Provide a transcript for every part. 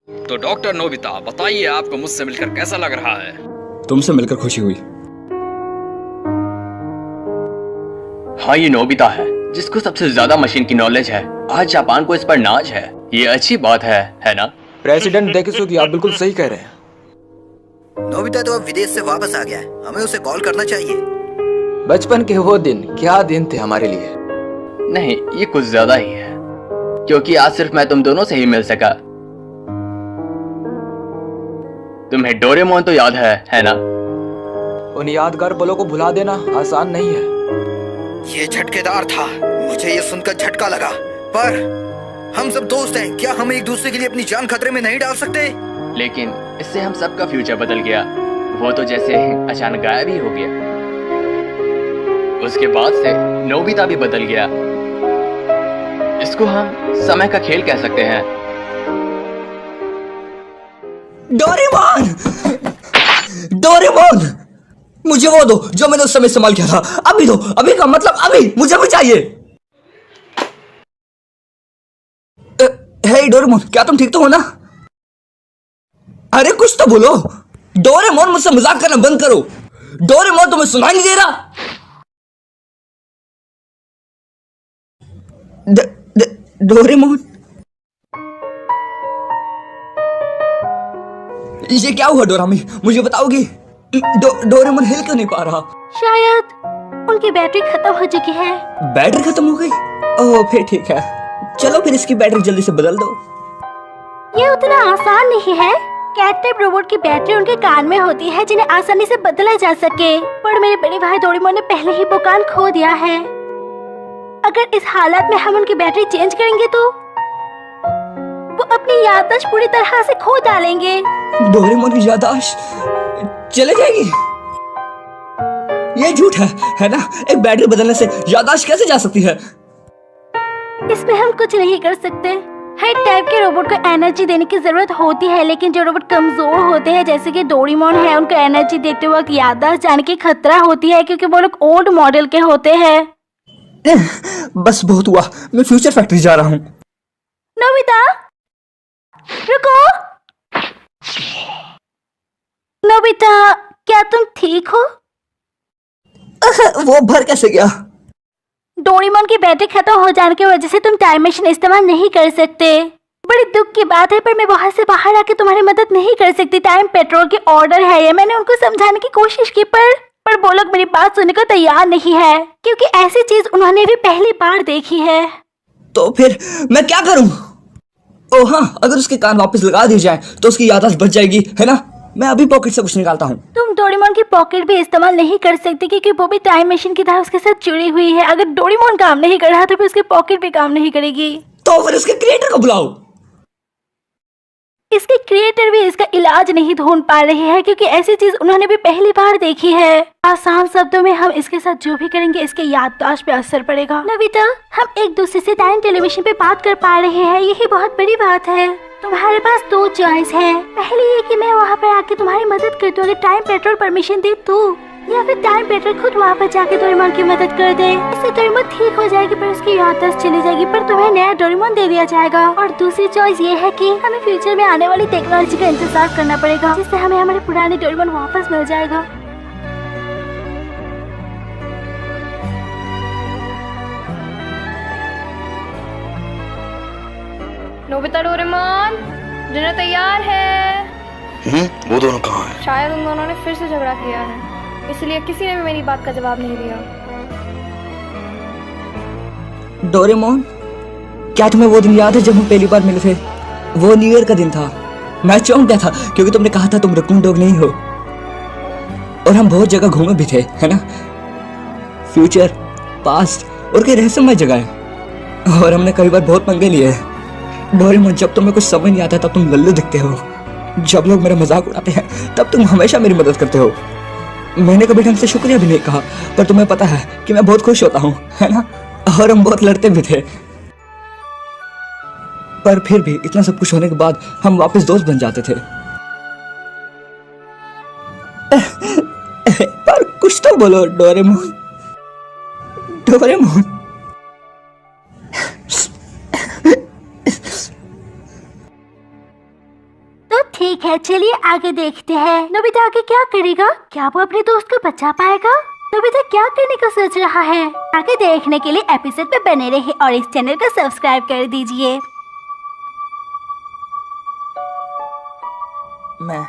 तो doctor Nobita, बताइए आपको मुझसे मिलकर कैसा लग रहा है? तुमसे मिलकर खुशी हुई। हाँ, ये नोबिता है जिसको सबसे ज्यादा मशीन की नॉलेज है। आज जापान को इस पर नाज है। ये अच्छी बात है ना? प्रेसिडेंट डेकिसुगी, आप बिल्कुल सही कह रहे हैं। नोबिता तो अब विदेश से वापस आ गया है, हमें उसे कॉल करना चाहिए। बचपन के वो दिन क्या दिन थे हमारे लिए। नहीं, ये कुछ ज्यादा ही है, क्योंकि आज सिर्फ मैं तुम दोनों से ही मिल सका। तुम्हें डोरेमोन तो याद है ना? उन यादगार पलों को भुला देना आसान नहीं है। ये झटकेदार था, मुझे ये सुनकर झटका लगा। पर हम सब दोस्त हैं, क्या हम एक दूसरे के लिए अपनी जान खतरे में नहीं डाल सकते? लेकिन इससे हम सबका फ्यूचर बदल गया। वो तो जैसे अचानक गायब ही हो गया। उसके बाद से नोबिता भी बदल गया। इसको हम समय का खेल कह सकते हैं। डोरेमोन! डोरेमोन! मुझे वो दो जो मैंने उस समय इस्तेमाल किया था। अभी दो, अभी का मतलब अभी, मुझे भी चाहिए। हे डोरेमोन, क्या तुम ठीक तो हो ना? अरे कुछ तो बोलो। डोरेमोन, मुझसे मजाक करना बंद करो। डोरेमोन, तुम्हें सुनाई नहीं दे रहा? डोरेमोन, ये क्या हुआ डोरामी? मुझे बताओगी? डोरेमोन हिल क्यों नहीं पा रहा? शायद उनकी बैटरी खत्म हो चुकी है। बैटरी खत्म हो गई? ओह, फिर ठीक है। चलो फिर इसकी बैटरी जल्दी से बदल दो। ये उतना आसान नहीं है। कैट टाइप रोबोट की बैटरी उनके कान में होती है, जिन्हें आसानी से बदला जा सके। पर मेरे बड़े भाई डोरेमोन ने पहले ही वो कान खो दिया है। अगर इस हालत में हम उनकी बैटरी चेंज करेंगे तो वो अपनी याददाश्त पूरी तरह से खो डालेंगे। डोरेमोन की याददाश्त चले जाएगी? ये झूठ है ना? एक बैटरी बदलने से याददाश्त कैसे जा सकती है? इसमें हम कुछ नहीं कर सकते। हर टाइप के रोबोट को एनर्जी देने की जरूरत होती है, लेकिन जो रोबोट कमजोर होते हैं जैसे कि डोरेमोन है, उनको एनर्जी देते वक्त याददाश्त जाने की खतरा होती है, क्योंकि वो लोग ओल्ड मॉडल के होते हैं। बस बहुत हुआ, मैं फ्यूचर फैक्ट्री जा रहा हूँ। नोबिता, रुको। नोबिता, क्या तुम ठीक हो? वो भर कैसे गया? डोरेमोन की बैटरी खत्म हो जाने की वजह से तुम टाइम मशीन इस्तेमाल नहीं कर सकते। बड़ी दुख की बात है, पर मैं वहां से बाहर आके तुम्हारी मदद नहीं कर सकती। टाइम पेट्रोल की ऑर्डर है ये। मैंने उनको समझाने की कोशिश की, पर वो लोग मेरी बात सुनने को तैयार नहीं है, क्योंकि ऐसी चीज उन्होंने भी पहली बार देखी है। तो फिर मैं क्या करूं? ओह हाँ, अगर उसके कान वापस लगा दिए जाए तो उसकी याददाश्त बच जाएगी, है ना? मैं अभी पॉकेट से कुछ निकालता हूँ। तुम डोरेमोन की पॉकेट भी इस्तेमाल नहीं कर सकते, क्योंकि वो भी टाइम मशीन की तरह उसके साथ जुड़ी हुई है। अगर डोरेमोन काम नहीं कर रहा तो फिर उसकी पॉकेट भी काम नहीं करेगी। तो फिर उसके क्रिएटर को बुलाओ। इसके क्रिएटर भी इसका इलाज नहीं ढूंढ पा रहे हैं, क्योंकि ऐसी चीज उन्होंने भी पहली बार देखी है। आसान शब्दों में, हम इसके साथ जो भी करेंगे इसके याददाश्त पे असर पड़ेगा। नोबिता, हम एक दूसरे से टाइम टेलीविजन पे बात कर पा रहे हैं, यही बहुत बड़ी बात है। तुम्हारे पास दो चॉइस है। पहली ये कि मैं वहाँ पर आके तुम्हारी मदद कर दूं अगर टाइम पेट्रोल परमिशन दे तो, या फिर टाइम पेट्रोल खुद वहाँ पर जाके डोरेमोन की मदद कर दे। इससे डोरेमोन ठीक हो जाएगी, पर उसकी याददाश्त चली जाएगी, पर तुम्हें नया डोरेमोन दे दिया जाएगा। और दूसरी चॉइस ये है कि हमें फ्यूचर में आने वाली टेक्नोलॉजी का इंतजार करना पड़ेगा, जिससे हमें हमारे पुराने डोरेमोन वापस मिल जाएगा। नोबिता, डोरेमोन, डिनर तैयार है। वो दोनों कहाँ हैं? शायद उन दोनों ने फिर से झगड़ा किया है, इसलिए किसी ने भी मेरी बात का जवाब नहीं दिया। डोरेमोन, क्या तुम्हें वो दिन याद है जब हम पहली बार मिले थे? वो न्यू ईयर का दिन था। मैं चौंक गया था क्योंकि तुमने कहा था तुम रकून डॉग नहीं हो। और हम बहुत जगह घूमे भी थे, है ना? फ्यूचर, पास्ट और कई रहस्यमय जगह है। और हमने कई बार बहुत पंगे लिए। डोरेमोन, जब तुम्हें कुछ समझ नहीं आता तब तुम लल्लू दिखते हो। जब लोग मेरा मजाक उड़ाते हैं तब तुम हमेशा मेरी मदद करते हो। मैंने कभी ढंग से शुक्रिया भी नहीं कहा, पर तुम्हें पता है कि मैं बहुत खुश होता हूँ, है ना? और हम बहुत लड़ते भी थे, पर फिर भी इतना सब कुछ होने के बाद हम वापस दोस्त बन जाते थे। पर कुछ तो बोलो डोरेमोन। डोरेमोन, ठीक है, चलिए आगे देखते हैं। नोबिता आगे क्या करेगा? क्या वो अपने दोस्त को बचा पाएगा? नोबिता क्या करने का सोच रहा है? आगे देखने के लिए एपिसोड पे बने रहिए और इस चैनल को सब्सक्राइब कर दीजिए। मैं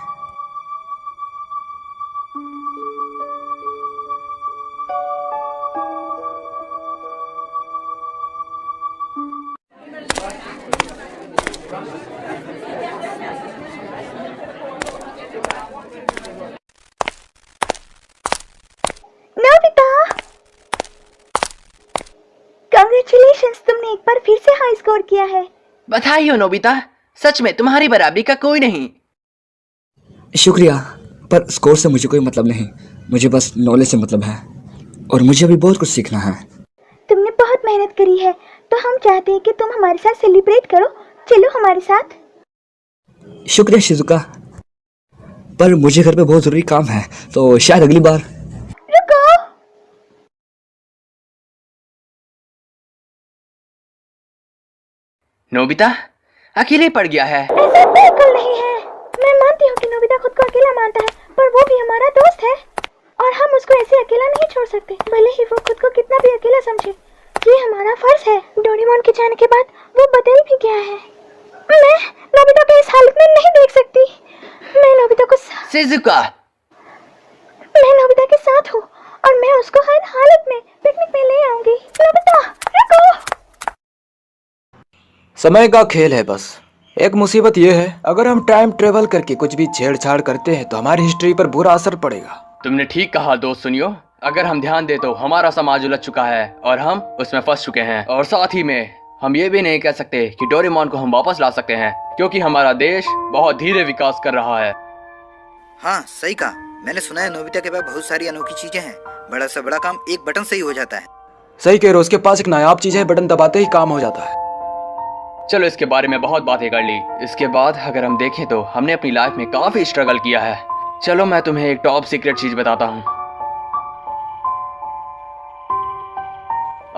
कांग्रेचुलेशंस, तुमने एक बार फिर से हाई स्कोर किया है। बधाई हो नोबिता, सच में तुम्हारी बराबरी का कोई नहीं। शुक्रिया, पर स्कोर से मुझे कोई मतलब नहीं। मुझे बस नॉलेज से मतलब है और मुझे अभी बहुत कुछ सीखना है। तुमने बहुत मेहनत करी है, तो हम चाहते हैं कि तुम हमारे साथ सेलिब्रेट करो। चलो हमारे साथ। शुक्रिया शिजुका, पर मुझे घर पे बहुत जरूरी काम है, तो शायद अगली बार। रुको, नोबिता अकेले पड़ गया है। ऐसा बिल्कुल नहीं है। मैं मानती हूँ कि नोबिता खुद को अकेला मानता है, पर वो भी हमारा दोस्त है और हम उसको ऐसे अकेला नहीं छोड़ सकते, भले ही वो खुद को कितना भी अकेला समझे। ये हमारा फर्ज है। डोरेमोन के जाने के बाद वो बदल भी गया है। मैं नोबिता को इस हालत में नहीं देख सकती। मैं नोबिता के साथ हूँ और मैं उसको हर हालत में पिकनिक में ले आऊंगी। नोबिता रुको। समय का खेल है बस। एक मुसीबत ये है, अगर हम टाइम ट्रेवल करके कुछ भी छेड़छाड़ करते हैं तो हमारी हिस्ट्री पर बुरा असर पड़ेगा। तुमने ठीक कहा दोस्त। सुनियो, अगर हम ध्यान दे तो हमारा समाज उलझ चुका है और हम उसमें फंस चुके हैं। और साथ ही में हम ये भी नहीं कह सकते कि डोरेमोन को हम वापस ला सकते हैं, क्योंकि हमारा देश बहुत धीरे विकास कर रहा है। हाँ सही कहा। मैंने सुना है नोबिता के पास बहुत सारी अनोखी चीजें हैं। बड़ा से बड़ा काम एक बटन से ही हो जाता है। सही कह रहे हो, उसके पास एक नायाब चीज है, बटन दबाते ही काम हो जाता है। चलो इसके बारे में बहुत बातें कर ली। इसके बाद अगर हम देखें तो हमने अपनी लाइफ में काफी स्ट्रगल किया है। चलो मैं तुम्हें एक टॉप सीक्रेट चीज बताता हूँ।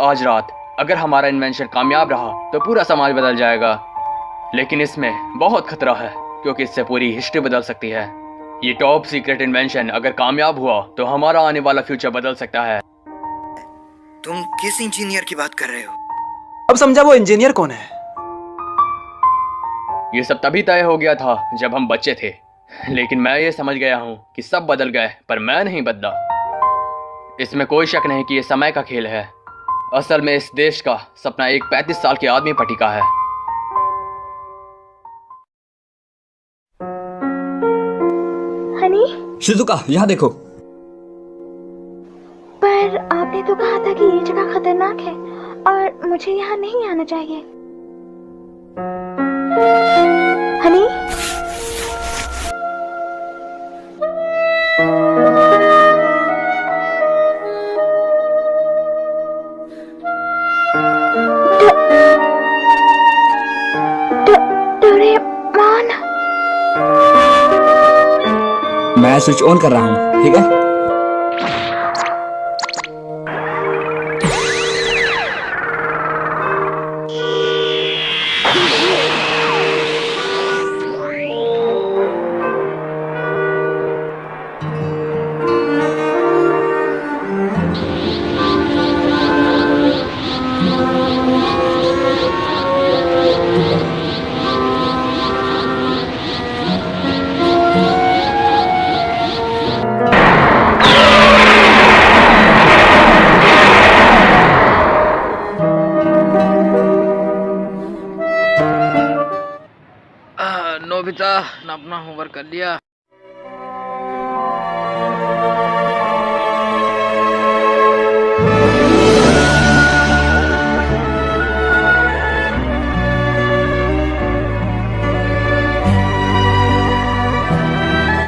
आज रात अगर हमारा इन्वेंशन कामयाब रहा तो पूरा समाज बदल जाएगा, लेकिन इसमें बहुत खतरा है क्योंकि इससे पूरी हिस्ट्री बदल सकती है। ये टॉप सीक्रेट इन्वेंशन अगर कामयाब हुआ तो हमारा आने वाला फ्यूचर बदल सकता है। तुम किस इंजीनियर की बात कर रहे हो? अब समझा वो इंजीनियर कौन है। ये सब तभी तय हो गया था जब हम बच्चे थे, लेकिन मैं ये समझ गया हूँ कि सब बदल गए पर मैं नहीं बदला। इसमें कोई शक नहीं कि ये समय का खेल है। असल में इस देश का सपना एक 35 साल के आदमी पर टिका है। हनी, शिजुका यहाँ देखो। पर आपने तो कहा था कि ये जगह खतरनाक है और मुझे यहाँ नहीं आना चाहिए। हनी, डोरेमोन। मैं स्विच ऑन कर रहा हूँ, ठीक है? नोबिता, अपना होमवर्क कर लिया?